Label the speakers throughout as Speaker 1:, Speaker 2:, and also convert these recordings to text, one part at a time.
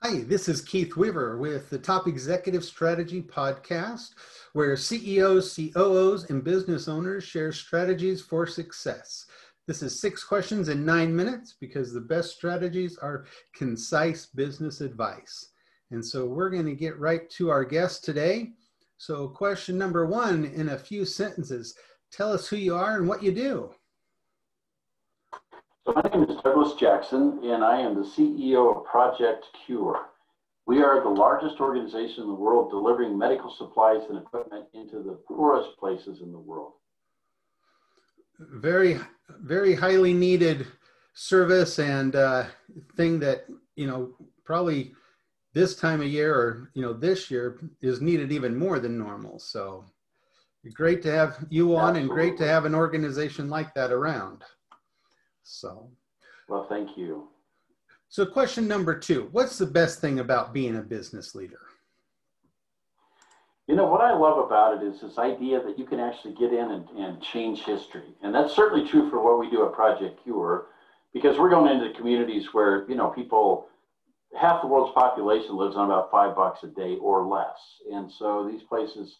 Speaker 1: Hi, this is Keith Weaver with the Top Executive Strategy Podcast, where CEOs, COOs, and business owners share strategies for success. This is 6 questions in 9 minutes because the best strategies are concise business advice. And so we're going to get right to our guest today. So question number 1, in a few sentences, tell us who you are and what you do.
Speaker 2: So my name is Douglas Jackson, and I am the CEO of Project Cure. We are the largest organization in the world delivering medical supplies and equipment into the poorest places in the world.
Speaker 1: Very, very highly needed service and thing that, probably this time of year or, this year is needed even more than normal. So great to have you on. Absolutely. And great to have an organization like that around. So,
Speaker 2: well, thank you.
Speaker 1: So question number 2, what's the best thing about being a business leader?
Speaker 2: What I love about it is this idea that you can actually get in and change history. And that's certainly true for what we do at Project Cure, because we're going into communities where, people, half the world's population lives on about $5 a day or less. And so these places,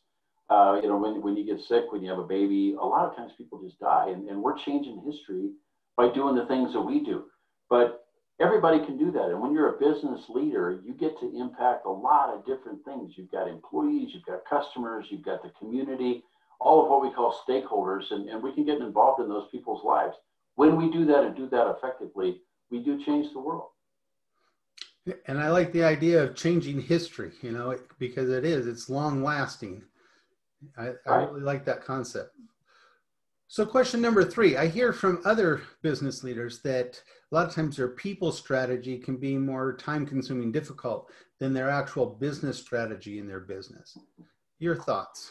Speaker 2: when you get sick, when you have a baby, a lot of times people just die. And we're changing history by doing the things that we do. But everybody can do that. And when you're a business leader, you get to impact a lot of different things. You've got employees, you've got customers, you've got the community, all of what we call stakeholders, and we can get involved in those people's lives. When we do that and do that effectively, we do change the world.
Speaker 1: And I like the idea of changing history, because it's long lasting. I really like that concept. So question number 3, I hear from other business leaders that a lot of times their people strategy can be more time consuming, difficult than their actual business strategy in their business. Your thoughts?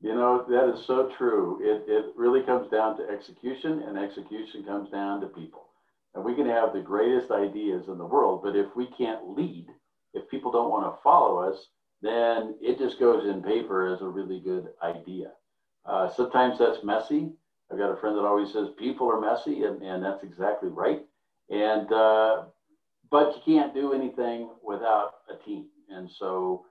Speaker 2: That is so true. It really comes down to execution, and execution comes down to people. And we can have the greatest ideas in the world, but if we can't lead, if people don't want to follow us, then it just goes in paper as a really good idea. Sometimes that's messy. I've got a friend that always says people are messy, and that's exactly right. And but you can't do anything without a team. And so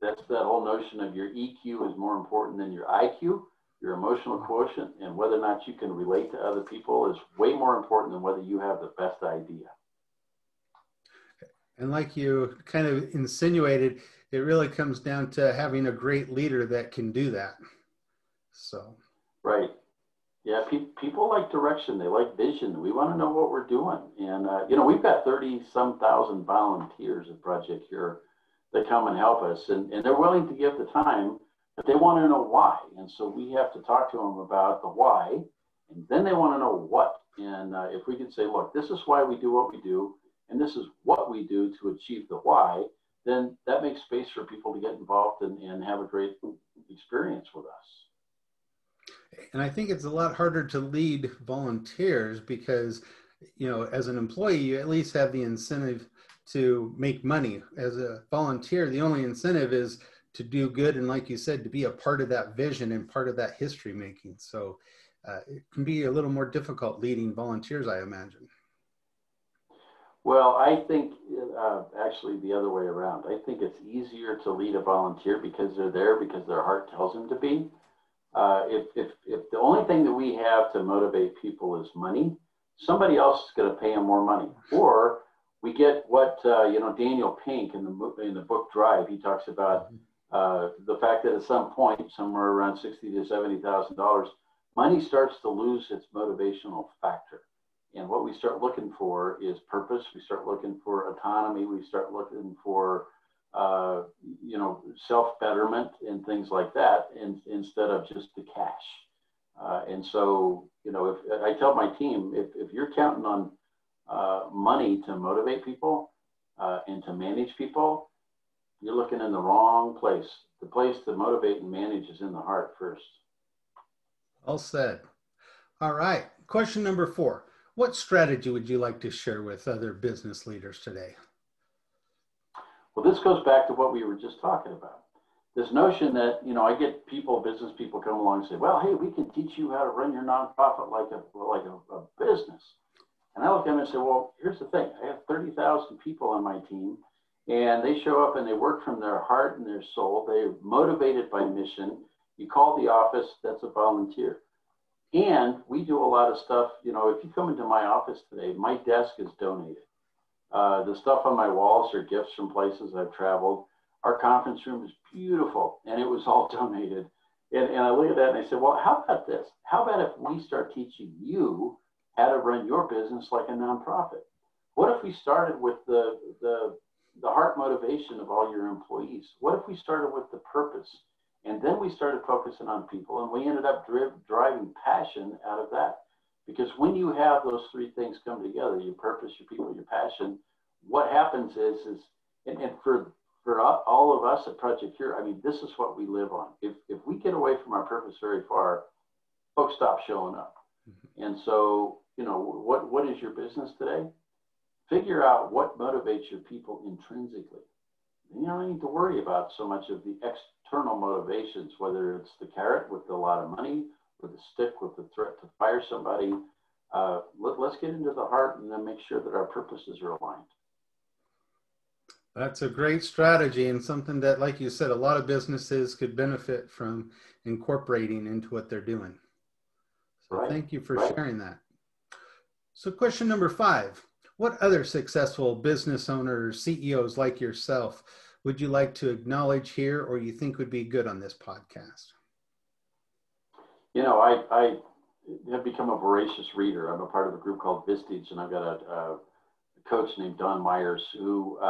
Speaker 2: that's that whole notion of your EQ is more important than your IQ, your emotional quotient, and whether or not you can relate to other people is way more important than whether you have the best idea.
Speaker 1: And like you kind of insinuated, it really comes down to having a great leader that can do that. So,
Speaker 2: right. Yeah, people like direction. They like vision. We want to know what we're doing. And, we've got 30-some thousand volunteers at Project Cure that come and help us. And they're willing to give the time, but they want to know why. And so we have to talk to them about the why. And then they want to know what. And if we can say, look, this is why we do what we do, and this is what we do to achieve the why, then that makes space for people to get involved and have a great experience with us.
Speaker 1: And I think it's a lot harder to lead volunteers because, as an employee, you at least have the incentive to make money. As a volunteer, the only incentive is to do good. And like you said, to be a part of that vision and part of that history making. So it can be a little more difficult leading volunteers, I imagine.
Speaker 2: Well, I think actually the other way around. I think it's easier to lead a volunteer because they're there because their heart tells them to be. If the only thing that we have to motivate people is money, somebody else is going to pay them more money. Or we get what Daniel Pink in the book Drive, he talks about the fact that at some point, somewhere around $60,000 to $70,000, money starts to lose its motivational factor. And what we start looking for is purpose. We start looking for autonomy. We start looking for self-betterment and things like that, instead of just the cash. And so, if I tell my team, if you're counting on money to motivate people and to manage people, you're looking in the wrong place. The place to motivate and manage is in the heart first.
Speaker 1: Well said. All right. Question number 4. What strategy would you like to share with other business leaders today?
Speaker 2: Well, this goes back to what we were just talking about. This notion that, I get business people come along and say, well, hey, we can teach you how to run your nonprofit like a business. And I look at them and say, well, here's the thing. I have 30,000 people on my team, And they show up and they work from their heart and their soul. They're motivated by mission. You call the office, that's a volunteer. And we do a lot of stuff. You know, if you come into my office today, my desk is donated. The stuff on my walls are gifts from places I've traveled. Our conference room is beautiful, and it was all donated. And I look at that and I said, well, how about this? How about if we start teaching you how to run your business like a nonprofit? What if we started with the heart motivation of all your employees? What if we started with the purpose? And then we started focusing on people, and we ended up driving passion out of that. Because when you have those three things come together, your purpose, your people, your passion, what happens is and for all of us at Project Cure, I mean, this is what we live on. If we get away from our purpose very far, folks stop showing up. Mm-hmm. And so, you know, what is your business today? Figure out what motivates your people intrinsically. You don't need to worry about so much of the external motivations, whether it's the carrot with a lot of money or the stick with the threat to fire somebody. Let's get into the heart and then make sure that our purposes are aligned.
Speaker 1: That's a great strategy, and something that, like you said, a lot of businesses could benefit from incorporating into what they're doing. So right. Thank you for sharing that. So question number 5, what other successful business owners, CEOs like yourself, would you like to acknowledge here or you think would be good on this podcast?
Speaker 2: You know, I have become a voracious reader. I'm a part of a group called Vistage, and I've got a coach named Don Myers who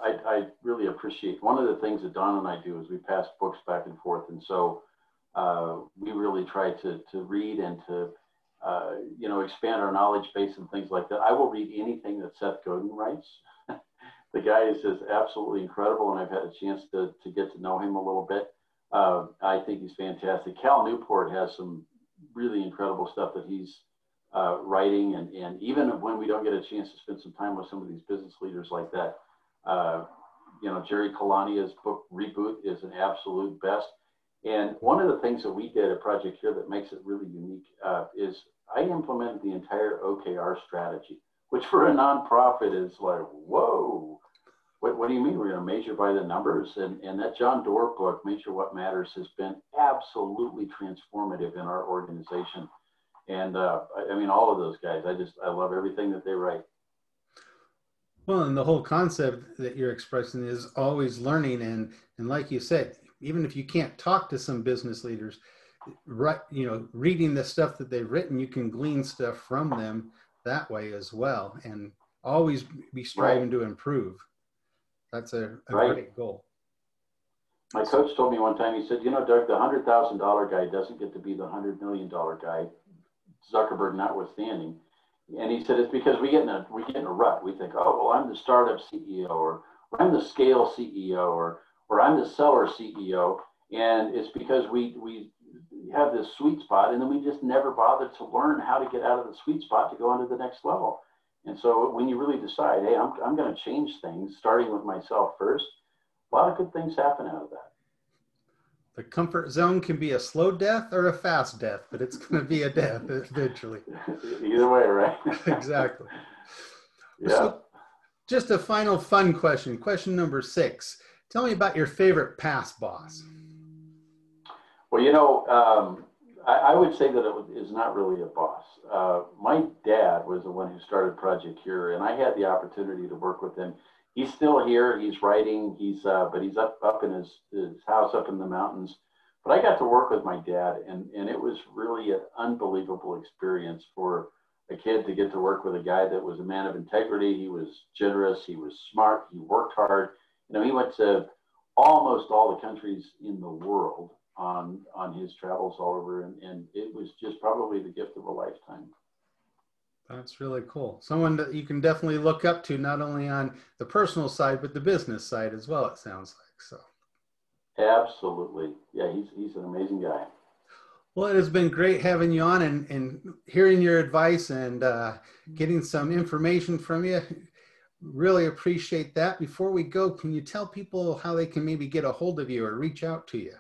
Speaker 2: I really appreciate. One of the things that Don and I do is we pass books back and forth. And so we really try to read and to, expand our knowledge base and things like that. I will read anything that Seth Godin writes. The guy is just absolutely incredible, and I've had a chance to get to know him a little bit. I think he's fantastic. Cal Newport has some really incredible stuff that he's writing. And even when we don't get a chance to spend some time with some of these business leaders like that, Jerry Kalania's book Reboot is an absolute best. And one of the things that we did at Project Cure that makes it really unique is I implemented the entire OKR strategy, which for a nonprofit is like, whoa, what do you mean we're going to measure by the numbers? And that John Doerr book, Measure What Matters, has been absolutely transformative in our organization. And all of those guys, I love everything that they write.
Speaker 1: Well, and the whole concept that you're expressing is always learning. And like you said, even if you can't talk to some business leaders, reading the stuff that they've written, you can glean stuff from them that way as well. And always be striving to improve. That's a great goal.
Speaker 2: My coach told me one time, he said, Doug, the $100,000 guy doesn't get to be the $100 million guy, Zuckerberg notwithstanding. And he said, it's because we get in a rut. We think, oh, well, I'm the startup CEO, or I'm the scale CEO, or I'm the seller CEO. And it's because we have this sweet spot, and then we just never bother to learn how to get out of the sweet spot to go on to the next level. And so when you really decide, hey, I'm going to change things, starting with myself first, a lot of good things happen out of that.
Speaker 1: The comfort zone can be a slow death or a fast death, but it's going to be a death eventually.
Speaker 2: Either way, right?
Speaker 1: Exactly.
Speaker 2: Yeah. So
Speaker 1: just a final fun question. Question number 6. Tell me about your favorite past boss.
Speaker 2: Well, I would say that it is not really a boss. My dad was the one who started Project Cure, and I had the opportunity to work with him. He's still here. He's writing. But he's up in his house up in the mountains. But I got to work with my dad, and it was really an unbelievable experience for a kid to get to work with a guy that was a man of integrity. He was generous. He was smart. He worked hard. He went to almost all the countries in the world on his travels all over, and it was just probably the gift of a lifetime.
Speaker 1: That's really cool. Someone that you can definitely look up to, not only on the personal side, but the business side as well, it sounds like. So.
Speaker 2: Absolutely. Yeah, he's an amazing guy.
Speaker 1: Well, it has been great having you on and hearing your advice and getting some information from you. Really appreciate that. Before we go, can you tell people how they can maybe get a hold of you or reach out to you?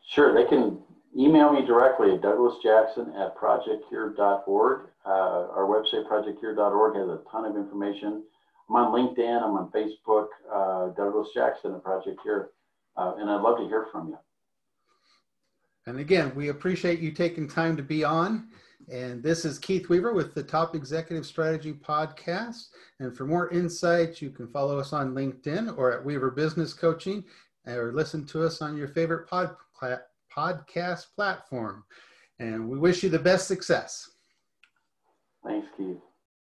Speaker 2: Sure. They can email me directly at douglasjackson@projectcure.org. Our website, projectcure.org, has a ton of information. I'm on LinkedIn, I'm on Facebook, Douglas Jackson, the Project Cure, and I'd love to hear from you.
Speaker 1: And again, we appreciate you taking time to be on. And this is Keith Weaver with the Top Executive Strategy Podcast. And for more insights, you can follow us on LinkedIn or at Weaver Business Coaching, or listen to us on your favorite podcast platform. And we wish you the best success.
Speaker 2: Thanks, Keith.